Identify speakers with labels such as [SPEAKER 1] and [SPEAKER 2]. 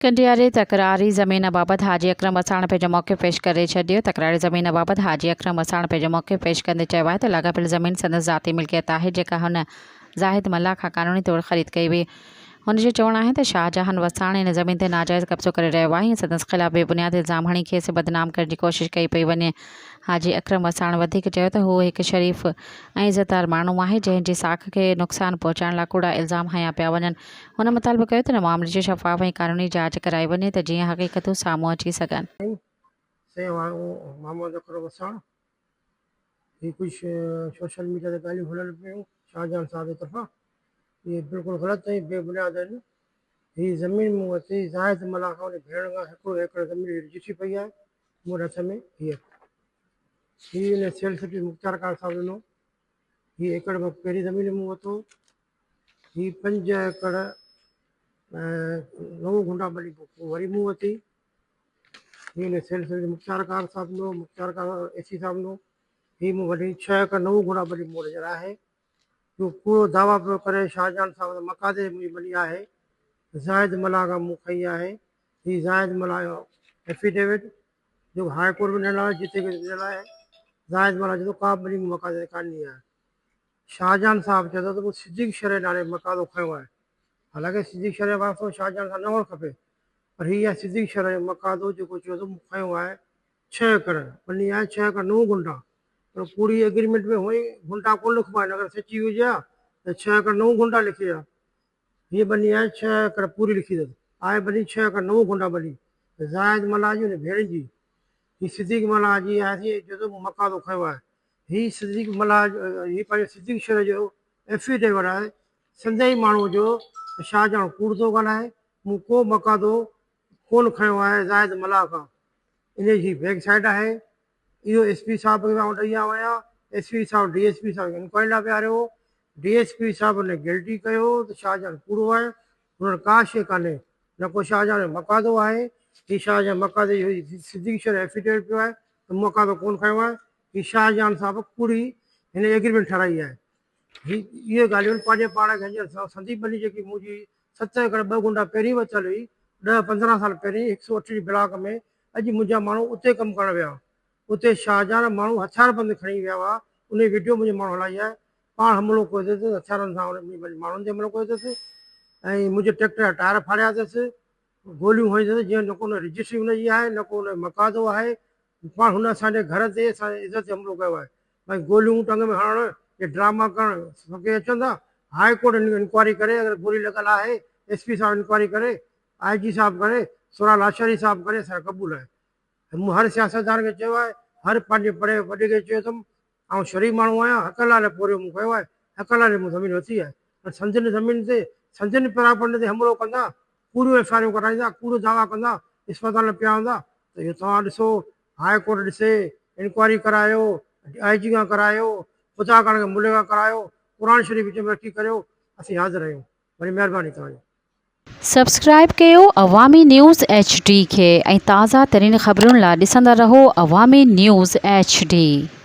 [SPEAKER 1] कंडियारे तकरारी ज़मीन बाबति हाजी अकरम असाण पंहिंजो मौक़िफ़ पेश करे छॾियो। तकरारी ज़मीन बाबति हाजी अकरम असाण पंहिंजो मौक़िफ़ पेश कंदे चयो आहे त लाॻापियल ज़मीन संदसि ज़ाती मिल्कियत आहे जेका हुन ज़ाहिद मल्ला खां क़ानूनी तौरु ख़रीद कई हुई। हुन जो चवणु आहे त शाहजहान वसाण इन ज़मीन ते नाजाइज़ कब्ज़ो करे रहियो आहे ऐं संदसि ख़िलाफ़ बेबुनियाद इल्ज़ाम हणी खेसि बदनाम करण जी कोशिशि कई पई वञे। हाजी अकरम वसाण वधीक चयो त हू हिकु शरीफ़ ऐं इज़तदार माण्हू आहे जंहिं जी साख खे नुक़सानु पहुचाइण लाइ कूड़ा इल्ज़ाम हया पिया वञनि। हुन मुतालबो कयो त हिन मामले जी शफ़ाफ़ ऐं क़ानूनी जांच कराई वञे त जीअं हक़ीक़तूं साम्हूं अची सघनि।
[SPEAKER 2] मोहम्मद अकरम वसाण ये कुछ सोशल मीडिया ते ॻाल्हियूं हलनि पियूं शाहजहान साहब जी तरफ़ां, ये बिल्कुलु ग़लति ऐं बेबुनियाद आहिनि। हीअ ज़मीन मूं वटि ज़ाहिद मल्ला खां उन भेण खां 1 एकड़ ज़मीन रजिस्ट्री पई आहे मूं हथ में। हीअ हिन सेल सर्टिफिकेट मुख़्तियार कार साहब ॾिनो। हीअ एकड़ में पहिरीं ज़मीन मूं वरितो। हीअ 5 एकड़ 9 गुंडा ॿली वरी मूं वरिती। हीअ सेल सर्टिफिकेट मुख़्तियार कार साहब ॾिनो, मुख़्तियार कार AC साहब ॾिनो। ही मूं वठी 6 एकड़ 9 गुणा ॿली मूं नज़र आहे। जो पूरो दावा पियो करे शाहजहान साहब मकादे मुंहिंजी ॿली आहे ज़ाहिद मल्ला खां मूं खई आहे। ही ज़ाहिद मल्ला जो एफिडेविट जो हाई कोर्ट में ॾिनल आहे, जिते ॾिनल आहे ज़ाहिद मल्ला जो का ॿली मूं मकादे ते कान्हे आहे। शाहजहान साहब चए थो त मूं सिद्दीक़ शरह नाले मकादो खयो आहे। हालांकि सिद्दीक़ शरह वास्तो शाहजहान सां न हुअणु खपे, पर हीअ आहे सिद्दीक़ शरह जो मकादो जेको चयो थो मूं खयो आहे। 6 एकड़ ॿली आहे, 6 एकड़ 9 गुंडा। पर पूरी एग्रीमेंट में हुई गुंडा कोन लिखबो आहे, अगरि सची हुजे हा त 6 एकड़ 9 गुंडा लिखी आहे। हीअ ॿली आहे 6 एकड़ पूरी लिखी अथसि आहे ॿली 6 एकड़ 9 गुंडा ॿली ज़ाहिद मल्ला जी हुन भेण जी। हीअ सिद्दीक़ मल्ला जी आहे जो मूं मकादो खयो आहे। हीअ सिद्दीक़ मल्ला हीअ पंहिंजो सिद्दीक़ शरह जो एफिडेविट आहे संदेही माण्हू जो शाहजहान कूड़ थो ॻाल्हाए। मूं को मकादो कोन खयो आहे ज़ाहिद मल्ला खां। इन जी बैक साइड आहे। इहो SP साहब खां ॾेई विया। SP साहब DSP साहब इंक्वायरी लाइ विहारियो। DSP साहब ने गिल्टी कयो त शाहजहान कूड़ो आहे, हुन का शइ कान्हे, न को शाहजहान जो मकादो आहे। हीअ शाहजहान मकादे जो सिद्दीक़ शरह एफिडेविट पियो आहे त मकादो कोन खयो आहे। हीअ शाहजहान साहब कूड़ी हिन एग्रीमेंट ठाराई आहे। इहे ॻाल्हियूं पंहिंजे पाण खे संदीप ॿली जेकी मुंहिंजी 7 एकड़ 2 गुंडा पहिरीं वरितल हुई 10-15 साल पहिरीं 108 ब्लॉक में, अॼु मुंहिंजा माण्हू उते कमु करणु विया। उते शाहजहान माण्हू हथियार बंदि खणी विया हुआ। उन वीडियो मुंहिंजे माण्हू हलाई आहे। पाण हमिलो कयो अथसि हथियारनि सां, उन माण्हुनि ते हमिलो कयो अथसि ऐं मुंहिंजे ट्रैक्टर जा टायर फाड़िया अथसि, गोलियूं हणी अथसि, जीअं न को हुन रजिस्ट्री हुनजी आहे, न को हुन मकादो आहे। पाण हुन असांजे घर ते असांजे इज़त ते हमिलो कयो आहे। भई गोलियूं टंग में हणणु, ये ड्रामा करणु सभु अचनि था। हाई कोर्ट इंक्वायरी करे, अगरि गोली लॻल आहे SP साहब इंक्वायरी करे, IG साहब करे, सुराल लाशारी साहब करे, असांजो क़बूल आहे। मूं हर सियासतदान खे चयो आहे, हर पंहिंजे बड़े वॾे खे चयो अथमि ऐं शरीफ़ माण्हू आहियां, हक़ लाइ पूरो मूं कयो आहे, हक़ लाइ मूं ज़मीन वरिती आहे। पर संदियुनि ज़मीन ते संदियुनि प्रॉपर्टी ते हमिलो कंदा, कूड़ियूं FIR कराईंदा, कूड़ो दावा कंदा, इस्पताल पिया हूंदा, त इहो तव्हां ॾिसो हाई कोर्ट ॾिसे, इंक्वायरी करायो, IG खां करायो, ख़ुदा करण खे मुले खां करायो, क़ुर शरीफ़ विच में रखी करियो। असीं हाज़िर आहियूं। वरी महिरबानी तव्हांजी।
[SPEAKER 1] सब्सक्राइब कयो अवामी न्यूज़ HD खे ऐं ताज़ा तरीन ख़बरुनि लाइ ॾिसंदा रहो अवामी न्यूज़ HD।